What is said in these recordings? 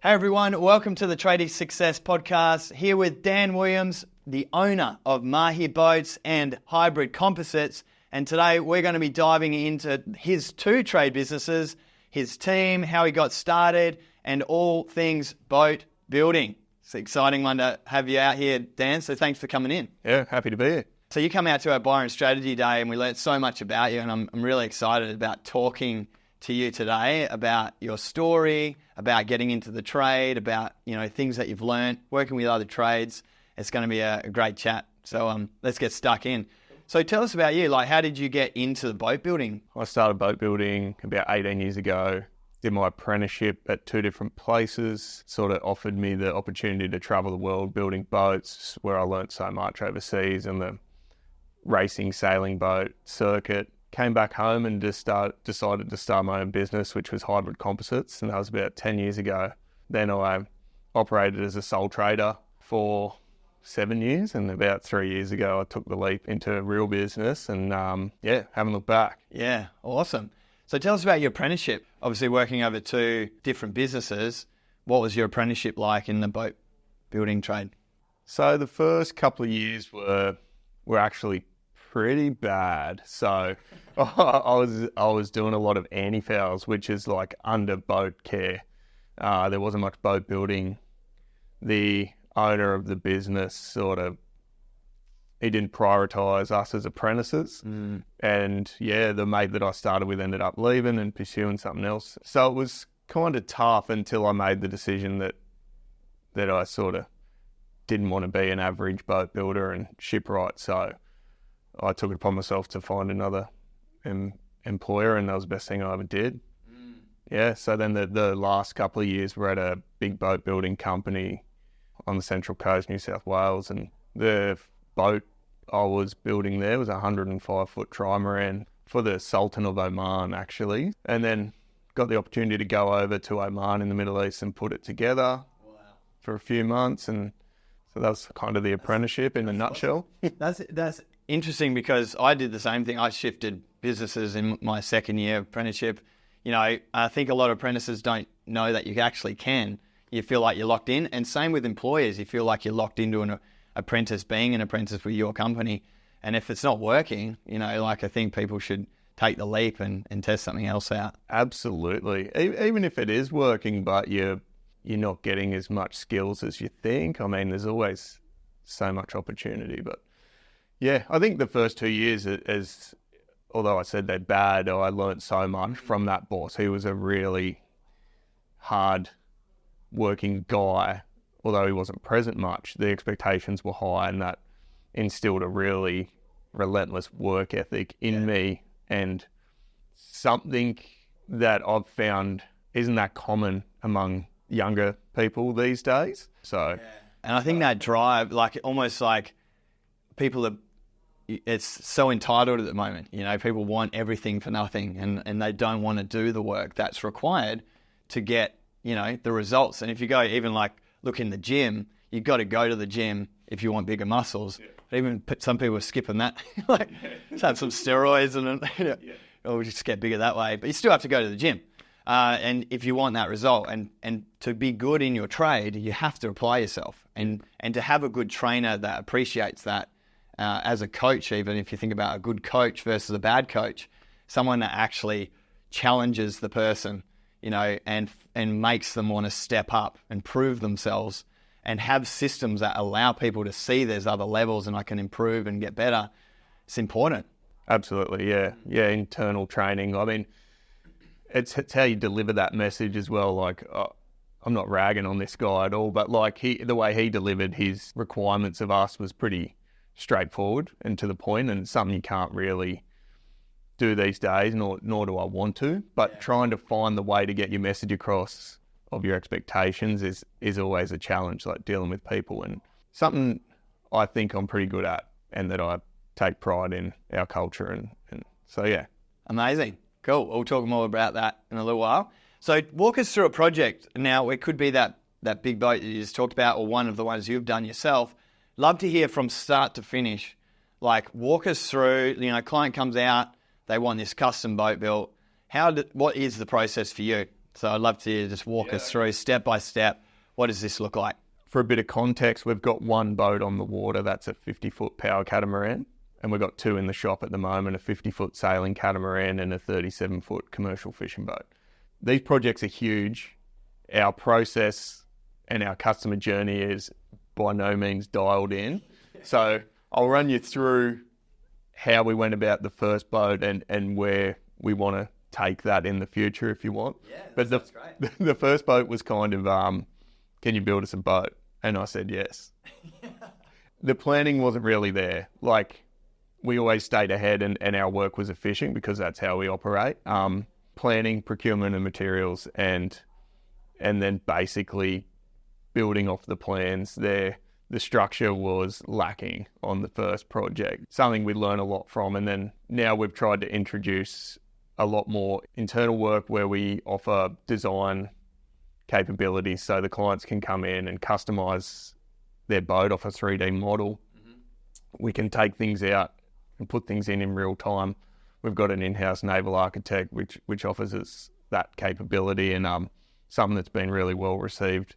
Hey everyone, welcome to the Tradie Success Podcast. Here with Dan Williams, the owner of Mahi Boats and Hybrid Composites. And today we're going to be diving into his two trade businesses, his team, how he got started, and all things boat building. It's an exciting one to have you out here, Dan, so thanks for coming in. Yeah, happy to be here. So you come out to our Byron Strategy Day and we learned so much about you, and I'm really excited about talking to you today about your story, about getting into the trade, about things that you've learned, working with other trades. It's going to be a great chat. So let's get stuck in. So tell us about you. Like, how did you get into the boat building? I started boat building about 18 years ago. Did my apprenticeship at two different places. Sort of offered me the opportunity to travel the world building boats, where I learnt so much overseas and the racing, sailing boat circuit. Came back home and decided to start my own business, which was Hybrid Composites, and that was about 10 years ago. Then I operated as a sole trader for 7 years, and about 3 years ago I took the leap into real business and haven't looked back. Yeah, awesome. So tell us about your apprenticeship. Obviously working over two different businesses, what was your apprenticeship like in the boat building trade? So the first couple of years were actually pretty bad. So I was doing a lot of anti-fouls, which is like under boat care. There wasn't much boat building. The owner of the business he didn't prioritise us as apprentices. And the mate that I started with ended up leaving and pursuing something else. So it was kind of tough until I made the decision that I sort of didn't want to be an average boat builder and shipwright. So I took it upon myself to find another employer, and that was the best thing I ever did. Yeah, so then the last couple of years we're at a big boat building company on the Central Coast, New South Wales, and the boat I was building there was a 105-foot trimaran for the Sultan of Oman, actually. And then got the opportunity to go over to Oman in the Middle East and put it together for a few months, and so that was kind of the apprenticeship in a nutshell. That's interesting, because I did the same thing. I shifted businesses in my second year of apprenticeship. I think a lot of apprentices don't know that you actually can. You feel like you're locked in, and same with employers. You feel like you're locked into an apprentice, being an apprentice with your company. And if it's not working, I think people should take the leap and test something else out. Absolutely. Even if it is working, but you're not getting as much skills as you think. I mean, there's always so much opportunity, but yeah, I think the first 2 years, although I said they're bad, I learned so much from that boss. He was a really hard working guy. Although he wasn't present much, the expectations were high, and that instilled a really relentless work ethic in me, and something that I've found isn't that common among younger people these days. So, and I think that drive, almost like people are, it's so entitled at the moment. People want everything for nothing, and they don't want to do the work that's required to get, the results. And if you go even look in the gym, you've got to go to the gym if you want bigger muscles. Yeah. But even some people are skipping that, have some steroids and or just get bigger that way. But you still have to go to the gym. And if you want that result, and to be good in your trade, you have to apply yourself. And to have a good trainer that appreciates that, as a coach, even if you think about a good coach versus a bad coach, someone that actually challenges the person, and makes them want to step up and prove themselves, and have systems that allow people to see there's other levels and I can improve and get better. It's important. Absolutely, yeah. Yeah, internal training. I mean, it's how you deliver that message as well. I'm not ragging on this guy at all, but the way he delivered his requirements of us was pretty straightforward and to the point, and it's something you can't really do these days, nor do I want to. But trying to find the way to get your message across of your expectations is always a challenge, like dealing with people, and something I think I'm pretty good at, and that I take pride in our culture, and so yeah. Amazing. Cool. We'll talk more about that in a little while. So walk us through a project. Now, it could be that big boat that you just talked about, or one of the ones you've done yourself. Love to hear from start to finish. Walk us through, client comes out, they want this custom boat built. What is the process for you? So I'd love to just walk us through step by step. What does this look like? For a bit of context, we've got one boat on the water. That's a 50-foot power catamaran. And we've got two in the shop at the moment, a 50-foot sailing catamaran and a 37-foot commercial fishing boat. These projects are huge. Our process and our customer journey is by no means dialed in. So I'll run you through how we went about the first boat and where we want to take that in the future if you want. Yeah, but that's great. The first boat was kind of, can you build us a boat? And I said yes. The planning wasn't really there. Like, we always stayed ahead and our work was efficient because that's how we operate. Planning, procurement of materials and then basically building off the plans there. The structure was lacking on the first project, something we learned a lot from. And then now we've tried to introduce a lot more internal work where we offer design capabilities so the clients can come in and customize their boat off a 3D model. We can take things out and put things in real time. We've got an in-house naval architect which offers us that capability and something that's been really well received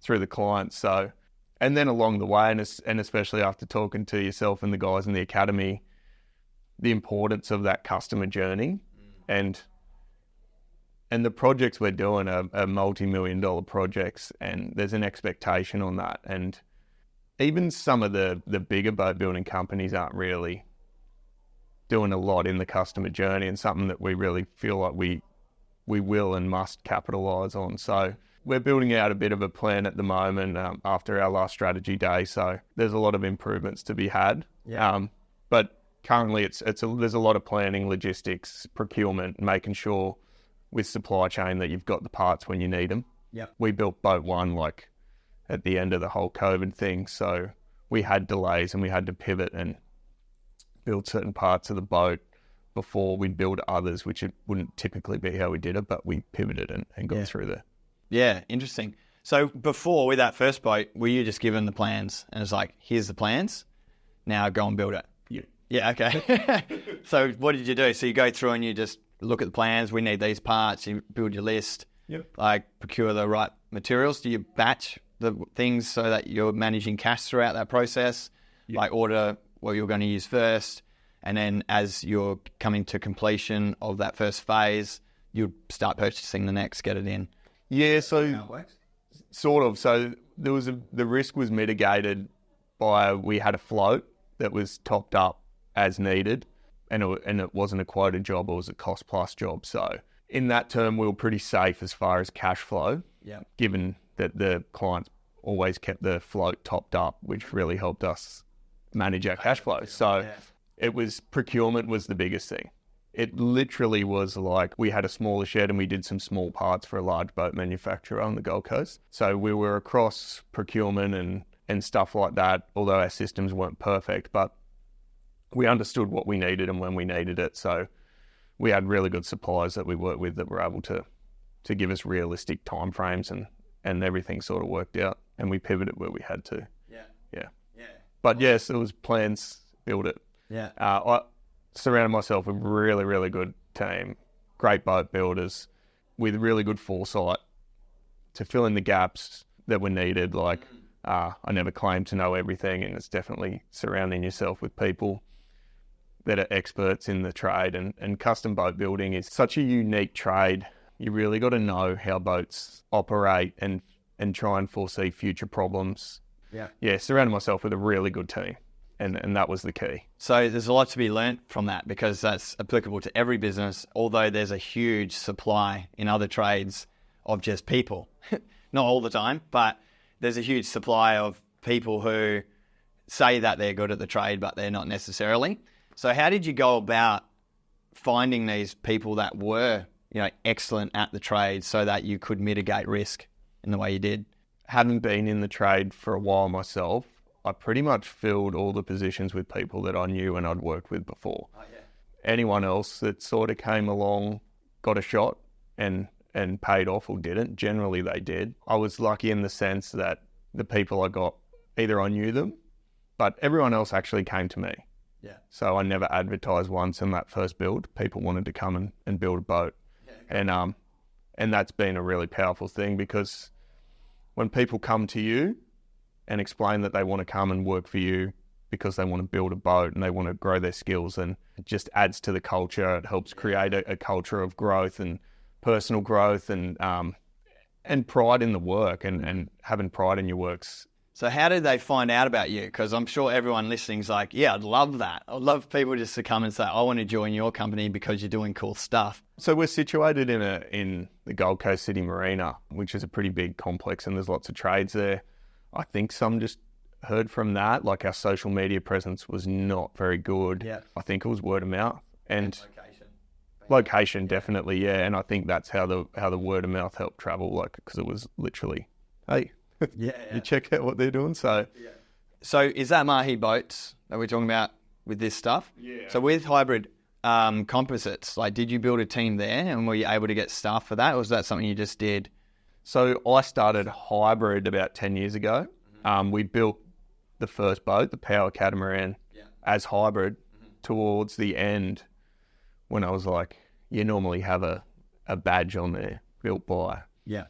through the clients. So, and then along the way, and especially after talking to yourself and the guys in the academy, the importance of that customer journey and the projects we're doing are multi-million-dollar projects, and there's an expectation on that. And even some of the bigger boat building companies aren't really doing a lot in the customer journey, and something that we really feel like we will and must capitalise on. So we're building out a bit of a plan at the moment after our last strategy day. So there's a lot of improvements to be had. Yeah. But currently there's a lot of planning, logistics, procurement, making sure with supply chain that you've got the parts when you need them. Yeah. We built boat one like at the end of the whole COVID thing. So we had delays and we had to pivot and build certain parts of the boat before we'd build others, which it wouldn't typically be how we did it, but we pivoted and got through there. Yeah, interesting. So before, with that first boat, were you just given the plans and it's like, here's the plans, now go and build it? Yeah. Yeah, okay. So what did you do? So you go through and you just look at the plans, we need these parts, you build your list, like procure the right materials. Do you batch the things so that you're managing cash throughout that process? Like order what you're going to use first, and then as you're coming to completion of that first phase, you start purchasing the next, get it in. Yeah, so How it works? sort of. So there was the risk was mitigated by we had a float that was topped up as needed, and it wasn't a quoted job, it was a cost plus job. So in that term, we were pretty safe as far as cash flow, given that the clients always kept the float topped up, which really helped us manage our cash flow. So it was procurement was the biggest thing. It literally was like we had a smaller shed and we did some small parts for a large boat manufacturer on the Gold Coast. So we were across procurement and stuff like that, although our systems weren't perfect, but we understood what we needed and when we needed it. So we had really good suppliers that we worked with that were able to give us realistic timeframes and everything sort of worked out, and we pivoted where we had to. Yeah. But yes, it was plans, build it. Yeah. I surrounded myself with really, really good team, great boat builders with really good foresight to fill in the gaps that were needed. Like, I never claimed to know everything, and it's definitely surrounding yourself with people that are experts in the trade. And custom boat building is such a unique trade. You really got to know how boats operate and try and foresee future problems. Yeah, surrounded myself with a really good team. And that was the key. So there's a lot to be learnt from that, because that's applicable to every business, although there's a huge supply in other trades of just people. Not all the time, but there's a huge supply of people who say that they're good at the trade, but they're not necessarily. So how did you go about finding these people that were, excellent at the trade so that you could mitigate risk in the way you did? Having been in the trade for a while myself, I pretty much filled all the positions with people that I knew and I'd worked with before. Anyone else that sort of came along got a shot and paid off or didn't. Generally they did. I was lucky in the sense that the people I got, either I knew them, but everyone else actually came to me. So I never advertised once in that first build. People wanted to come and build a boat. And And that's been a really powerful thing, because when people come to you and explain that they want to come and work for you because they want to build a boat and they want to grow their skills, and it just adds to the culture. It helps create a culture of growth and personal growth and pride in the work and having pride in your works. So how did they find out about you? Because I'm sure everyone listening's like, yeah, I'd love that. I'd love people just to come and say, I want to join your company because you're doing cool stuff. So we're situated in the Gold Coast City Marina, which is a pretty big complex, and there's lots of trades there. I think some just heard from that. Like, our social media presence was not very good. Yeah. I think it was word of mouth and Location. definitely, yeah. And I think that's how the word of mouth helped travel, like, because it was literally, hey, you check out what they're doing. So is that Mahi Boats that we're talking about with this stuff? Yeah. So with hybrid composites, like, did you build a team there, and were you able to get staff for that, or was that something you just did? So I started hybrid about 10 years ago. We built the first boat, the Power Catamaran, as hybrid towards the end, when I was like, you normally have a badge on there, built by. Yeah.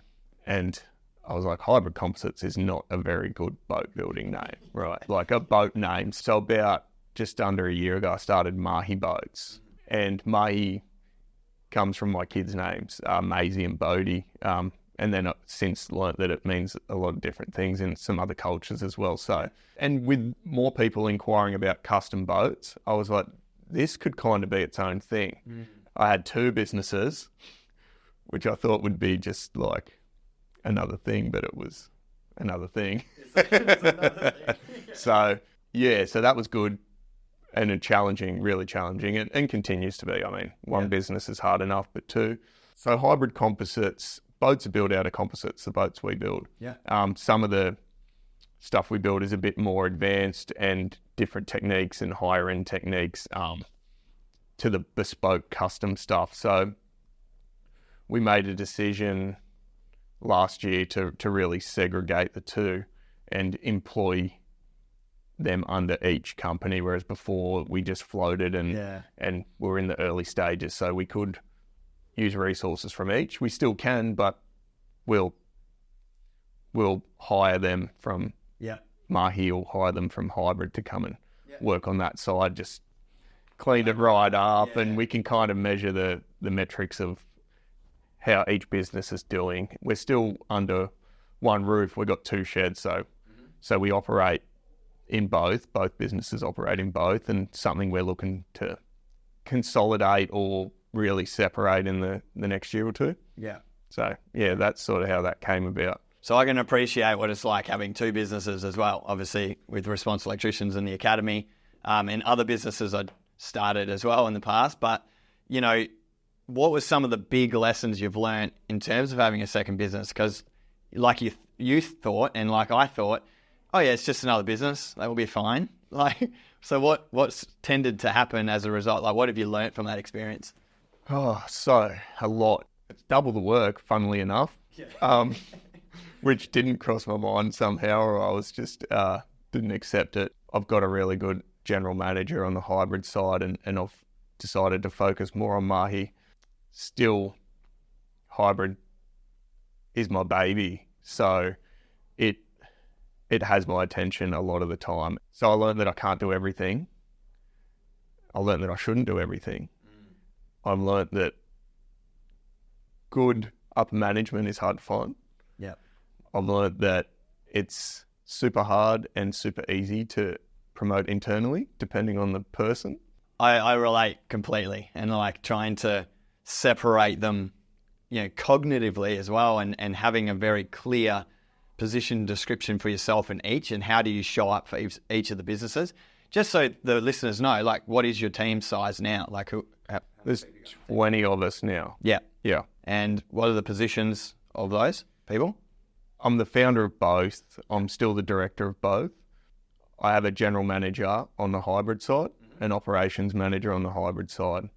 And I was like, hybrid composites is not a very good boat building name, right? Like a boat name. So about just under a year ago, I started Mahi Boats. And Mahi comes from my kids' names, Maisie and Bodie. And then I've since learnt that it means a lot of different things in some other cultures as well. So, and with more people inquiring about custom boats, I was like, this could kind of be its own thing. I had 2 businesses, which I thought would be just like another thing, but it was another thing. It's another thing. So that was good and really challenging, and continues to be. I mean, one business is hard enough, but 2. So hybrid composites, boats are built out of composites, the boats we build. Yeah. Some of the stuff we build is a bit more advanced and different techniques and higher end techniques to the bespoke custom stuff. So we made a decision last year to really segregate the 2 and employ them under each company, whereas before we just floated and we're in the early stages, so we could use resources from each. We still can, but we'll hire them from Mahi, or hire them from hybrid to come and work on that side, just cleaned it right up, and we can kind of measure the metrics of how each business is doing. We're still under one roof. We've got 2 sheds, so we operate in both businesses operate in both, and something we're looking to consolidate or really separate in the next year or 2. Yeah. So, that's sort of how that came about. So I can appreciate what it's like having 2 businesses as well, obviously with Responsible Electricians and the Academy, and other businesses I started as well in the past. But, you know, what were some of the big lessons you've learned in terms of having a second business? Because like you thought, and like I thought, oh yeah, it's just another business, that will be fine. Like, so what's tended to happen as a result? Like, what have you learnt from that experience? Oh, so a lot. It's double the work, funnily enough, which didn't cross my mind somehow, or I was just didn't accept it. I've got a really good general manager on the hybrid side, and I've decided to focus more on Mahi. Still, hybrid is my baby, so it has my attention a lot of the time. So I learned that I can't do everything. I learned that I shouldn't do everything. I've learned that good upper management is hard to find. Yeah. I've learned that it's super hard and super easy to promote internally, depending on the person. I relate completely, and like trying to separate them, you know, cognitively as well, and having a very clear position description for yourself in each, and how do you show up for each of the businesses. Just so the listeners know, like, what is your team size now? Like, there's 20 of us now. Yeah. Yeah. And what are the positions of those people? I'm the founder of both. I'm still the director of both. I have a general manager on the hybrid side, an operations manager on the hybrid side,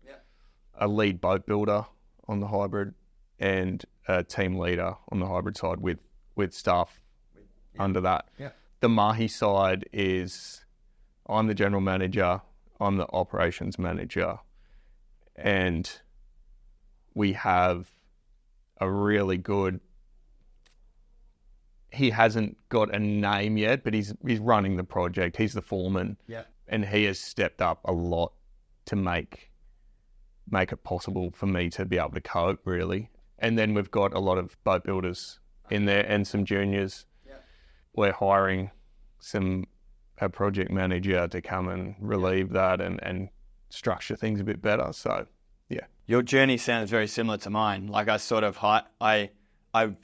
a lead boat builder on the hybrid, and a team leader on the hybrid side with staff under that. Yeah. The Mahi side is, I'm the general manager, I'm the operations manager, and we have a really good. He hasn't got a name yet, but he's running the project. He's the foreman, and he has stepped up a lot to make it possible for me to be able to cope, really. And then we've got a lot of boat builders in there and some juniors. Yeah. We're hiring a project manager to come and relieve that and structure things a bit better. So, yeah. Your journey sounds very similar to mine. Like I sort of, I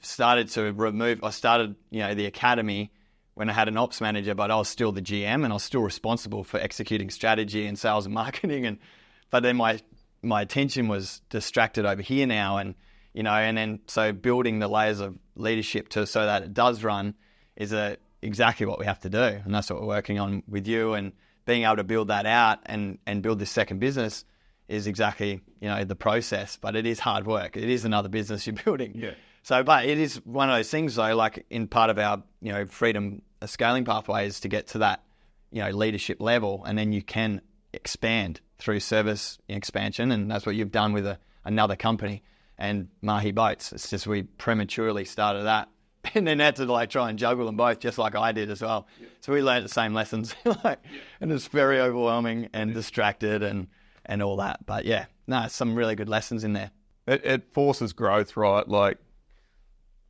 started the academy when I had an ops manager, but I was still the GM and I was still responsible for executing strategy and sales and marketing. But then my attention was distracted over here now. And so building the layers of leadership so that it does run is exactly what we have to do. And that's what we're working on with you, and being able to build that out and build this second business is exactly, the process, but it is hard work. It is another business you're building. Yeah. So, but it is one of those things though, like in part of our, freedom scaling pathway is to get to that, leadership level, and then you can expand through service expansion. And that's what you've done with another company and Mahi Boats. It's just, we prematurely started that and then had to try and juggle them both, just like I did as well. Yeah. So we learned the same lessons, and it's very overwhelming and distracted and all that. But yeah, some really good lessons in there. It forces growth, right? Like,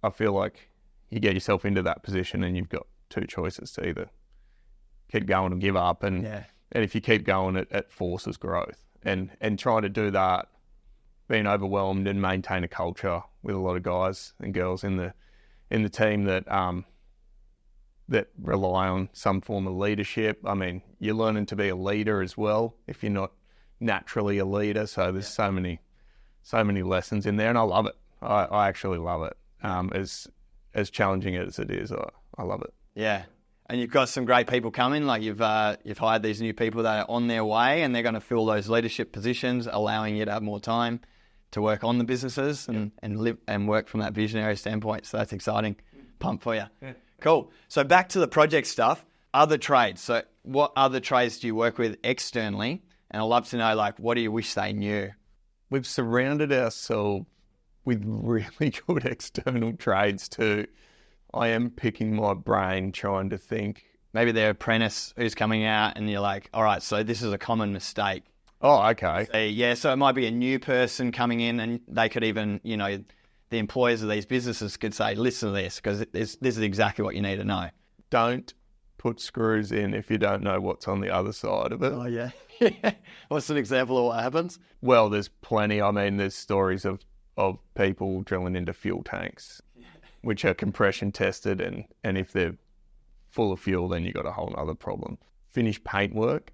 I feel like you get yourself into that position and you've got two choices to either keep going or give up. And if you keep going, it forces growth. And trying to do that, being overwhelmed and maintain a culture with a lot of guys and girls in the team that rely on some form of leadership. I mean, you're learning to be a leader as well if you're not naturally a leader. So there's so many lessons in there, and I love it. I actually love it. As challenging as it is, I love it. Yeah, and you've got some great people coming. Like you've hired these new people that are on their way, and they're going to fill those leadership positions, allowing you to have more time to work on the businesses and live and work from that visionary standpoint. So that's exciting. Pumped for you. Yeah. Cool. So back to the project stuff. Other trades. So what other trades do you work with externally? And I'd love to know, what do you wish they knew? We've surrounded ourselves with really good external trades too. I am picking my brain trying to think. Maybe their apprentice who's coming out and you're like, all right, so this is a common mistake. Oh, okay. So it might be a new person coming in, and they could even, the employers of these businesses could say, listen to this, because this is exactly what you need to know. Don't put screws in if you don't know what's on the other side of it. Oh, yeah. What's an example of what happens? Well, there's plenty. I mean, there's stories of people drilling into fuel tanks, which are compression tested, and if they're full of fuel, then you've got a whole other problem. Finished paintwork.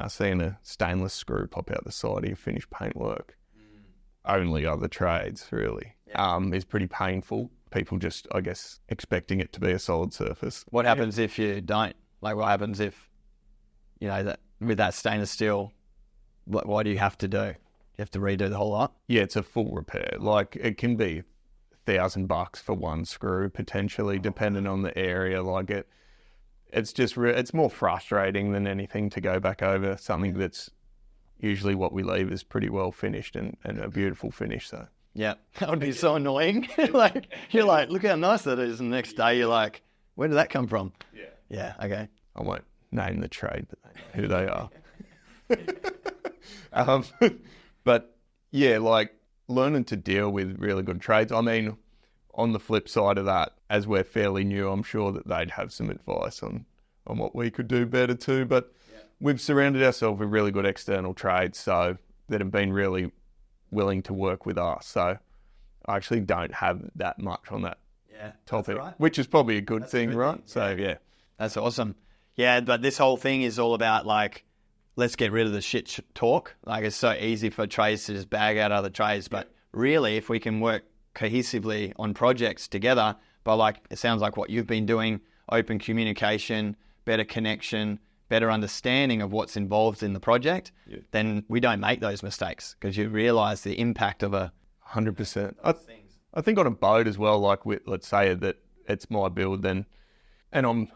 Seeing a stainless screw pop out the side of your finished paintwork. Only other trades, really. Is pretty painful. People just, I guess, expecting it to be a solid surface. What happens if you don't? What happens if, that with that stainless steel, what do you have to do? You have to redo the whole lot? Yeah, it's a full repair. It can be $1,000 for one screw, potentially, depending on the area. It's just it's more frustrating than anything to go back over something that's usually what we leave is pretty well finished and a beautiful finish. So yeah, that would be so annoying. You're like, look how nice that is, and the next day you're like, where did that come from? Yeah. Okay. I won't name the trade, but they know who they are. But yeah, learning to deal with really good trades. I mean, on the flip side of that, as we're fairly new, I'm sure that they'd have some advice on what we could do better too. But we've surrounded ourselves with really good external trades, so that have been really willing to work with us. So I actually don't have that much on that topic, right. Which is probably a good thing, right? So yeah, that's awesome. Yeah, but this whole thing is all about let's get rid of the shit talk. It's so easy for trades to just bag out other trades, but really, if we can work cohesively on projects together, but it sounds like what you've been doing, open communication, better connection, better understanding of what's involved in the project, then we don't make those mistakes because you realise the impact of 100%. I think on a boat as well, let's say that it's my build and I'm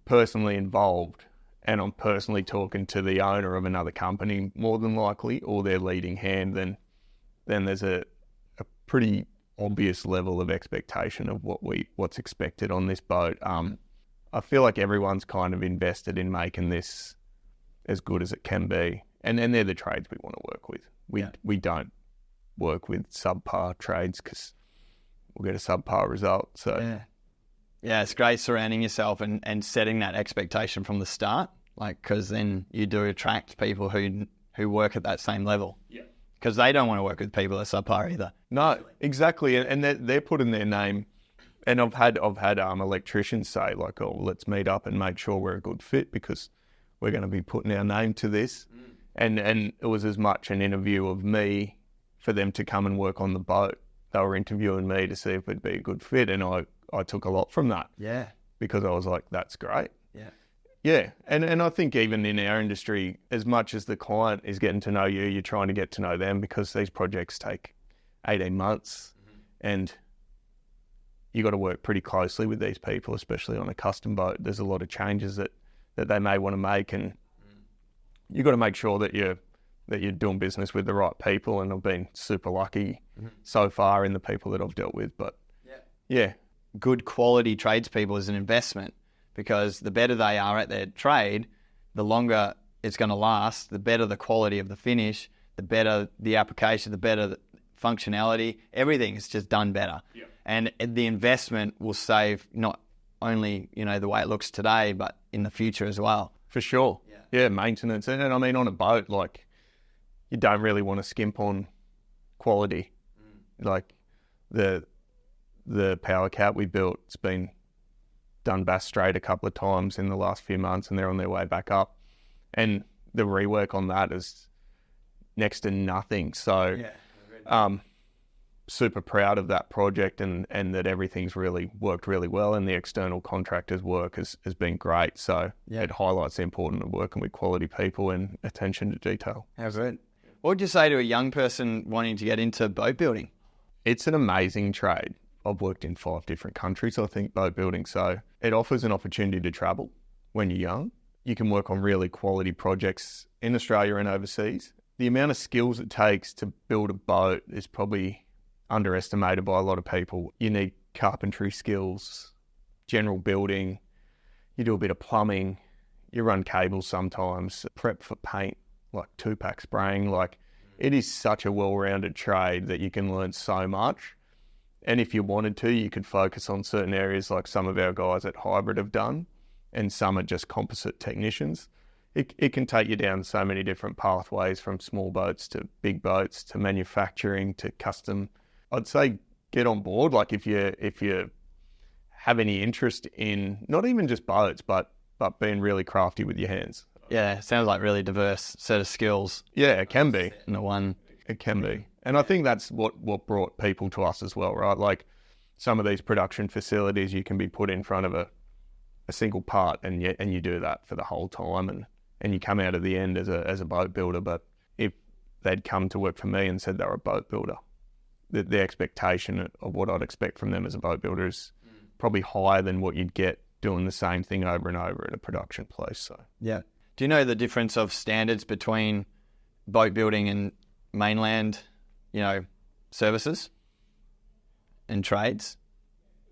personally involved and I'm personally talking to the owner of another company more than likely, or their leading hand, then there's a pretty obvious level of expectation of what's expected on this boat. I feel like everyone's kind of invested in making this as good as it can be, and they're the trades we want to work with. We don't work with subpar trades because we'll get a subpar result. So yeah, it's great surrounding yourself and setting that expectation from the start, like, because then you do attract people who work at that same level. Yeah. Because they don't want to work with people that are subpar either. No, exactly, and they're putting their name. And I've had electricians say, like, oh, let's meet up and make sure we're a good fit because we're going to be putting our name to this. And it was as much an interview of me for them to come and work on the boat. They were interviewing me to see if it'd be a good fit, and I took a lot from that. Yeah. Because I was like, that's great. Yeah. Yeah, and I think even in our industry, as much as the client is getting to know you, you're trying to get to know them because these projects take 18 months and you got to work pretty closely with these people, especially on a custom boat. There's a lot of changes that they may want to make, and you got to make sure that you're doing business with the right people. And I've been super lucky so far in the people that I've dealt with. But yeah, good quality tradespeople is an investment because the better they are at their trade, the longer it's going to last. The better the quality of the finish, the better the application, the better the functionality. Everything is just done better. Yeah. And the investment will save not only, the way it looks today, but in the future as well. For sure. Yeah, maintenance. And I mean, on a boat, like, you don't really want to skimp on quality. Like, the power cat we built, it's been done bass straight a couple of times in the last few months, and they're on their way back up. And the rework on that is next to nothing. So, super proud of that project and that everything's really worked really well, and the external contractors' work has been great. So it highlights the importance of working with quality people and attention to detail. How's it? What would you say to a young person wanting to get into boat building? It's an amazing trade. I've worked in 5 different countries, I think, boat building. So it offers an opportunity to travel when you're young. You can work on really quality projects in Australia and overseas. The amount of skills it takes to build a boat is probably underestimated by a lot of people. You need carpentry skills, general building, you do a bit of plumbing, you run cables sometimes, prep for paint, like 2-pack spraying. Like, it is such a well-rounded trade that you can learn so much. And if you wanted to, you could focus on certain areas like some of our guys at Hybrid have done, and some are just composite technicians. It can take you down so many different pathways, from small boats to big boats to manufacturing to custom. I'd say get on board. Like, if you have any interest in not even just boats, but being really crafty with your hands. Yeah, sounds like really diverse set of skills. Yeah, it can be. In the one. It can be. And I think that's what brought people to us as well, right? Like, some of these production facilities, you can be put in front of a single part and you do that for the whole time, and you come out at the end as a boat builder. But if they'd come to work for me and said they were a boat builder, the expectation of what I'd expect from them as a boat builder is probably higher than what you'd get doing the same thing over and over at a production place. So yeah. Do you know the difference of standards between boat building and mainland, services and trades?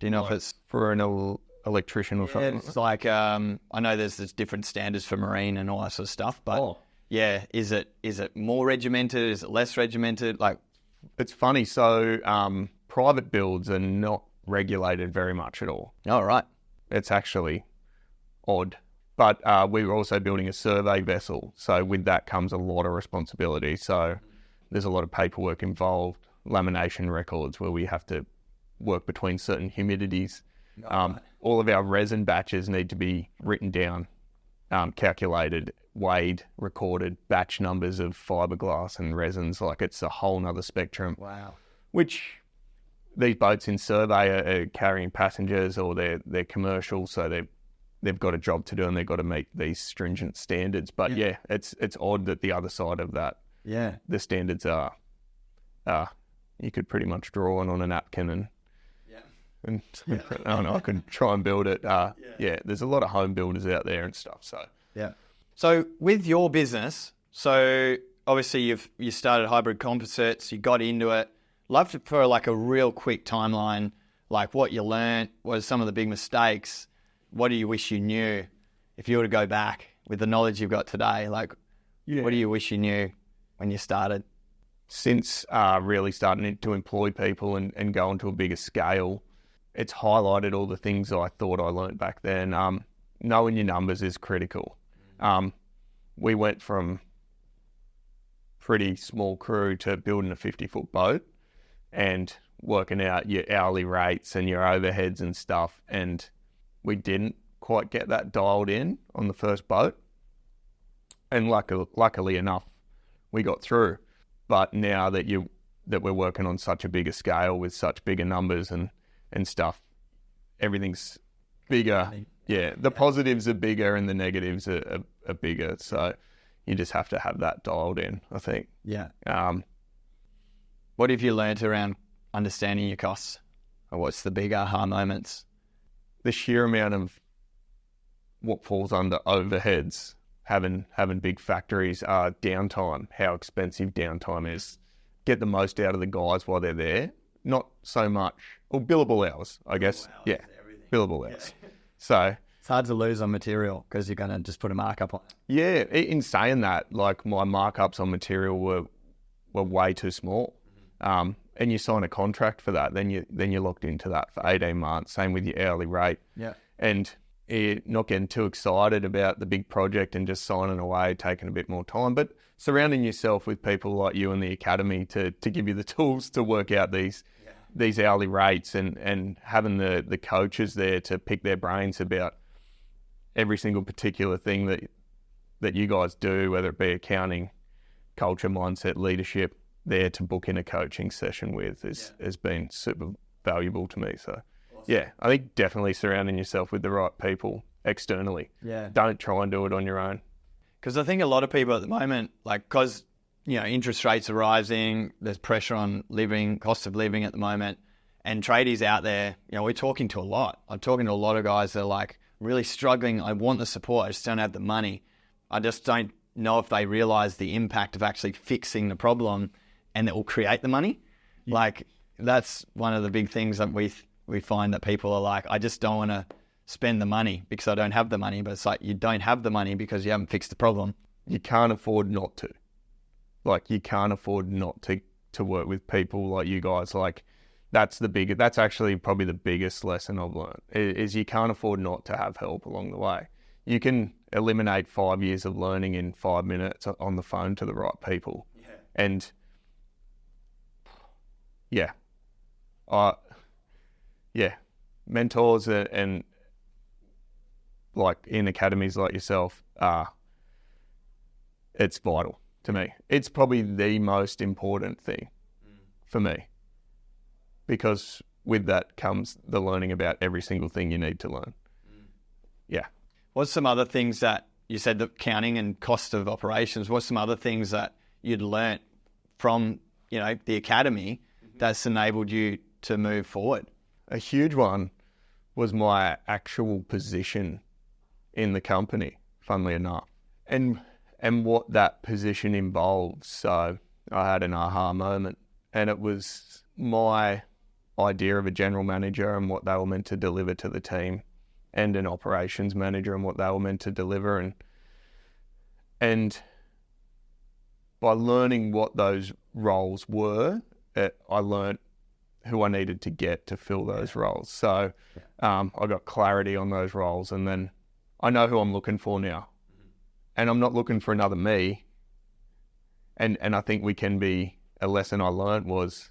Do you know if it's for an electrician or something? It's like, I know there's different standards for marine and all that sort of stuff, but is it more regimented? Is it less regimented? Like, it's funny. So private builds are not regulated very much at all. Oh, right. It's actually odd. But we were also building a survey vessel. So with that comes a lot of responsibility. So there's a lot of paperwork involved, lamination records where we have to work between certain humidities. All of our resin batches need to be written down, calculated, weighed, recorded, batch numbers of fiberglass and resins. Like, it's a whole nother spectrum. Wow. Which these boats in survey are carrying passengers, or they're commercial, so they've got a job to do and they've got to meet these stringent standards. But it's odd that the other side of that, the standards are, you could pretty much draw on a napkin and I don't know, I could try and build it. There's a lot of home builders out there and stuff. So with your business, so obviously you started Hybrid Composites, you got into it. love to, for like a real quick timeline, like what you learned, what are some of the big mistakes, what do you wish you knew if you were to go back with the knowledge you've got today? Like, what do you wish you knew when you started? Since really starting to employ people and go into a bigger scale, it's highlighted all the things I thought I learned back then. Knowing your numbers is critical. We went from pretty small crew to building a 50-foot boat and working out your hourly rates and your overheads and stuff. And we didn't quite get that dialed in on the first boat. And luckily enough, we got through. But now that we're working on such a bigger scale with such bigger numbers and stuff, everything's bigger. Yeah, the positives are bigger and the negatives are bigger. So you just have to have that dialed in, I think. Yeah. What have you learned around understanding your costs? Or what's the big aha moments? The sheer amount of what falls under overheads, having big factories, downtime, how expensive downtime is. Get the most out of the guys while they're there. Not so much, or billable hours, I guess. Yeah, billable hours. Yeah. So it's hard to lose on material because you're going to just put a markup on it. Yeah, in saying that, like my markups on material were way too small. And you sign a contract for that, then you're locked into that for 18 months. Same with your hourly rate. Yeah. And you're not getting too excited about the big project and just signing away, taking a bit more time. But surrounding yourself with people like you in the academy to give you the tools to work out these hourly rates and having the coaches there to pick their brains about every single particular thing that you guys do, whether it be accounting, culture, mindset, leadership, there to book in a coaching session with has been super valuable to me. So, awesome. Yeah, I think definitely surrounding yourself with the right people externally. Yeah. Don't try and do it on your own. Because I think a lot of people at the moment, like, because, interest rates are rising, there's pressure on living, cost of living at the moment, and tradies out there, we're talking to a lot. I'm talking to a lot of guys that are like really struggling. I want the support, I just don't have the money. I just don't know if they realize the impact of actually fixing the problem and it will create the money. Yeah. Like, that's one of the big things that we find that people are like, I just don't want to spend the money because I don't have the money. But it's like, you don't have the money because you haven't fixed the problem. You can't afford not to. Like, you can't afford not to work with people like you guys. Like, that's actually probably the biggest lesson I've learned is you can't afford not to have help along the way. You can eliminate 5 years of learning in 5 minutes on the phone to the right people. Yeah. And mentors and like in academies like yourself, it's vital to me. It's probably the most important thing for me, because with that comes the learning about every single thing you need to learn. Yeah. What's some other things that you said, the accounting and cost of operations, what's some other things that you'd learnt from, the academy that's enabled you to move forward? A huge one was my actual position in the company, funnily enough, and what that position involves. So I had an aha moment, and it was my idea of a general manager and what they were meant to deliver to the team, and an operations manager and what they were meant to deliver. And by learning what those roles were, I learned who I needed to get to fill those roles. So I got clarity on those roles, and then I know who I'm looking for now. And I'm not looking for another me. And I think a lesson I learned was,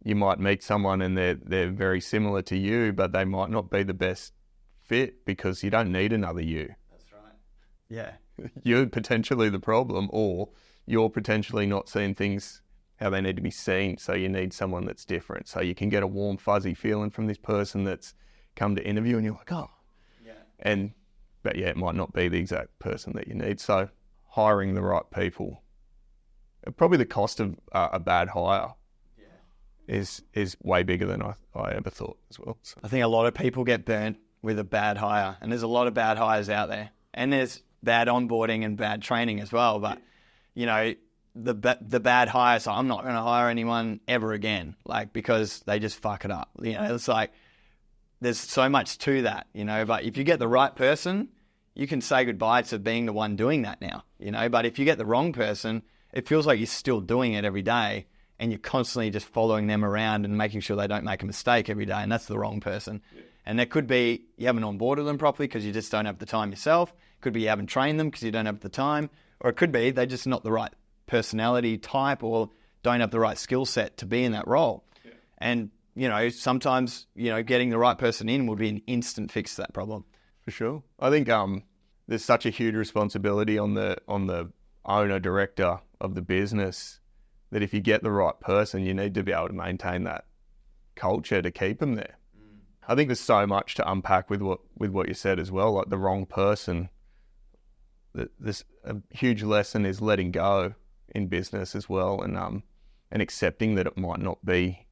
you might meet someone and they're very similar to you, but they might not be the best fit, because you don't need another you. That's right. Yeah. You're potentially the problem, or you're potentially not seeing things how they need to be seen. So you need someone that's different. So you can get a warm, fuzzy feeling from this person that's come to interview, and you're like, oh. Yeah. But it might not be the exact person that you need. So hiring the right people, probably the cost of a bad hire is way bigger than I ever thought as well. So. I think a lot of people get burnt with a bad hire, and there's a lot of bad hires out there, and there's bad onboarding and bad training as well. But, the bad hire. So I'm not going to hire anyone ever again, like, because they just fuck it up. You know, it's like there's so much to that, you know. But if you get the right person, you can say goodbye to being the one doing that now, you know. But if you get the wrong person, it feels like you're still doing it every day, and you're constantly just following them around and making sure they don't make a mistake every day, and that's the wrong person. Yeah. And it could be you haven't onboarded them properly because you just don't have the time yourself. It could be you haven't trained them because you don't have the time. Or it could be they're just not the right personality type or don't have the right skill set to be in that role. Yeah. And, you know, sometimes, you know, getting the right person in would be an instant fix to that problem. For sure. I think there's such a huge responsibility on the owner, director of the business, that if you get the right person, you need to be able to maintain that culture to keep them there. I think there's so much to unpack with what you said as well, like the wrong person. This a huge lesson is letting go in business as well, and accepting that it might not be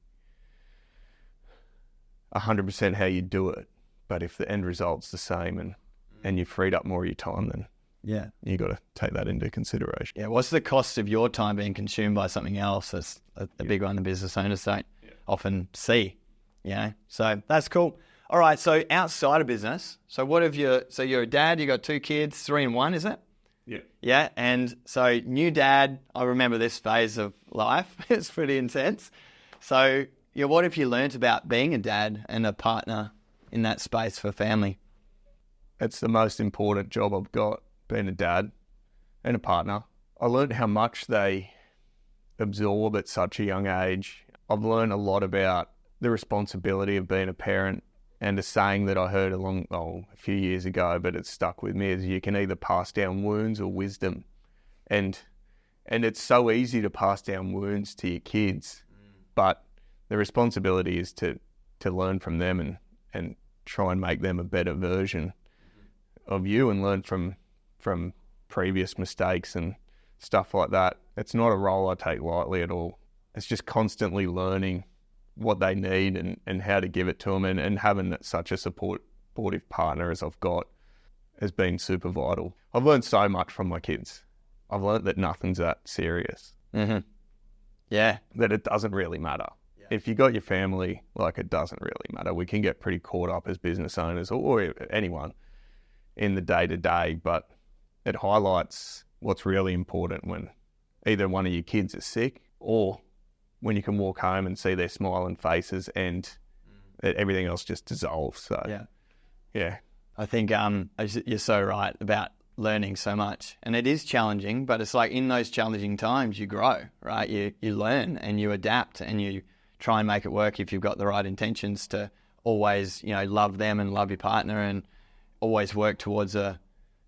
100% how you do it, but if the end result's the same and you've freed up more of your time, then yeah, you got to take that into consideration. Yeah, what's the cost of your time being consumed by something else? That's a big one the business owners don't often see. You know, so that's cool. All right, so outside of business, so what have you? So you're a dad, you got 2 kids, 3 and 1, is it? Yeah. Yeah, and so new dad. I remember this phase of life. It's pretty intense. So yeah, what have you learnt about being a dad and a partner in that space for family? It's the most important job I've got, being a dad and a partner. I learned how much they absorb at such a young age. I've learned a lot about the responsibility of being a parent, and a saying that I heard a few years ago, but it's stuck with me, is you can either pass down wounds or wisdom. And it's so easy to pass down wounds to your kids, but the responsibility is to learn from them and try and make them a better version of you, and learn from previous mistakes and stuff like that. It's not a role I take lightly at all. It's just constantly learning what they need and how to give it to them, and having such a supportive partner as I've got has been super vital. I've learned so much from my kids. I've learned that nothing's that serious. Mm-hmm. Yeah. That it doesn't really matter. Yeah. If you got your family, like, it doesn't really matter. We can get pretty caught up as business owners or anyone in the day-to-day, but it highlights what's really important when either one of your kids is sick, or when you can walk home and see their smiling faces and everything else just dissolves. So, yeah. I think you're so right about learning so much. And it is challenging, but it's like in those challenging times you grow, right? You learn and you adapt and you try and make it work if you've got the right intentions to always, you know, love them and love your partner and always work towards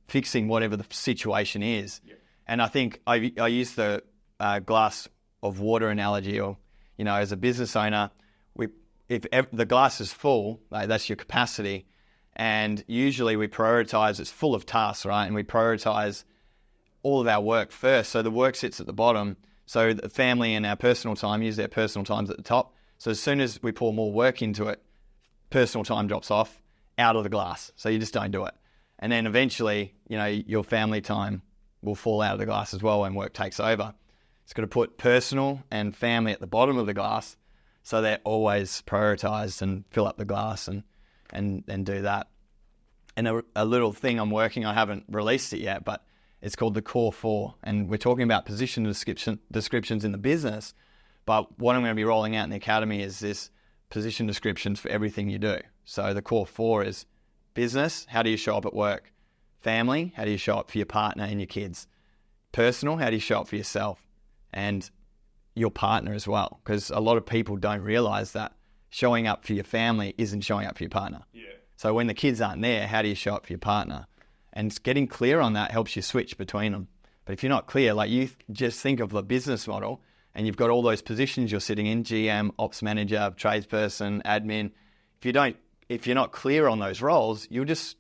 fixing whatever the situation is. Yeah. And I think I use the glass of water analogy, or, you know, as a business owner, if the glass is full, like, that's your capacity, and usually we prioritize, it's full of tasks, right? And we prioritize all of our work first. So the work sits at the bottom. So the family and our personal time, use their personal times at the top. So as soon as we pour more work into it, personal time drops off out of the glass. So you just don't do it. And then eventually, you know, your family time will fall out of the glass as well when work takes over. It's got to put personal and family at the bottom of the glass, so they're always prioritized, and fill up the glass and do that. And a little thing I'm working on, I haven't released it yet, but it's called the Core 4. And we're talking about position descriptions in the business, but what I'm going to be rolling out in the academy is this position descriptions for everything you do. So the Core 4 is business, how do you show up at work? Family, how do you show up for your partner and your kids? Personal, how do you show up for yourself and your partner as well? Because a lot of people don't realize that showing up for your family isn't showing up for your partner. Yeah. So when the kids aren't there, how do you show up for your partner? And getting clear on that helps you switch between them. But if you're not clear, like, you just think of the business model and you've got all those positions you're sitting in, GM, ops manager, tradesperson, admin. If you're not clear on those roles, you'll just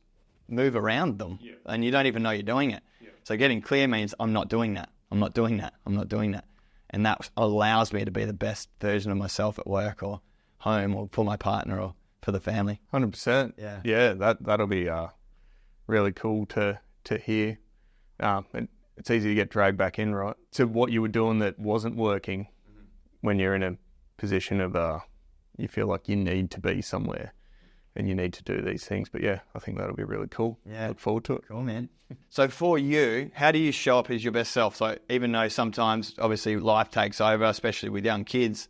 move around them and you don't even know you're doing it. Yeah. So getting clear means I'm not doing that. I'm not doing that. I'm not doing that. And that allows me to be the best version of myself at work or home or for my partner or for the family. 100%. Yeah. Yeah, that'll be really cool to hear. And it's easy to get dragged back in, right? to what you were doing that wasn't working when you're in a position of you feel like you need to be somewhere and you need to do these things. But yeah, I think that'll be really cool. Yeah. Look forward to it. Cool, man. So for you, how do you show up as your best self? So even though sometimes obviously life takes over, especially with young kids,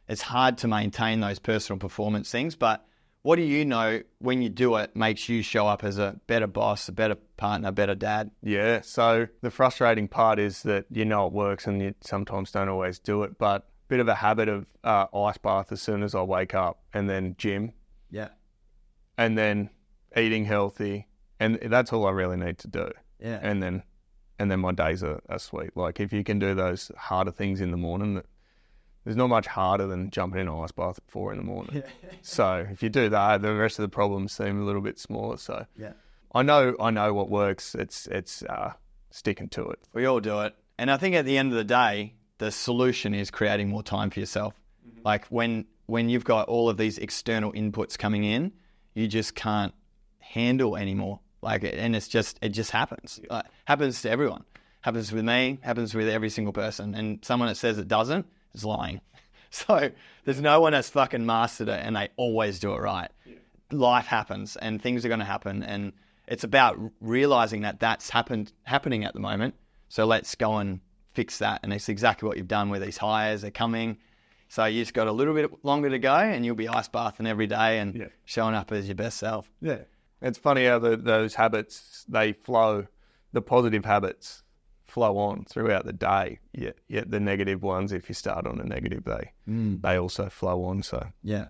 it's hard to maintain those personal performance things. But what do you know when you do it makes you show up as a better boss, a better partner, a better dad? Yeah, so the frustrating part is that you know it works and you sometimes don't always do it, but a bit of a habit of ice bath as soon as I wake up, and then gym. Yeah. And then eating healthy, and that's all I really need to do. Yeah. And then my days are sweet. Like if you can do those harder things in the morning, there's not much harder than jumping in an ice bath at 4 a.m. Yeah. So if you do that, the rest of the problems seem a little bit smaller. So yeah, I know what works. It's sticking to it. We all do it, and I think at the end of the day, the solution is creating more time for yourself. Mm-hmm. Like when you've got all of these external inputs coming in, you just can't handle anymore. Like, and it just happens. Yeah. Happens to everyone. Happens with me. Happens with every single person. And someone that says it doesn't is lying. So there's no one that's fucking mastered it, and they always do it right. Yeah. Life happens, and things are going to happen, and it's about realizing that that's happening at the moment. So let's go and fix that. And it's exactly what you've done with these hires. They're coming. So you just got a little bit longer to go, and you'll be ice bathing every day and showing up as your best self. Yeah. It's funny how those habits, they flow, the positive habits flow on throughout the day. Yet the negative ones, if you start on a negative, they also flow on. So yeah,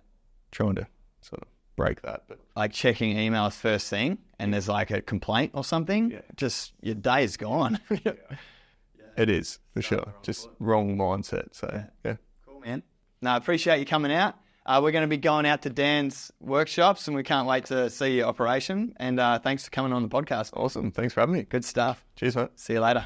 trying to sort of break that. But like checking emails first thing, and there's like a complaint or something, just your day is gone. Yeah. It is, for sure. Just wrong mindset. So yeah. Cool, man. No, I appreciate you coming out. We're going to be going out to Dan's workshops, and we can't wait to see your operation. And thanks for coming on the podcast. Awesome. Thanks for having me. Good stuff. Cheers, mate. See you later.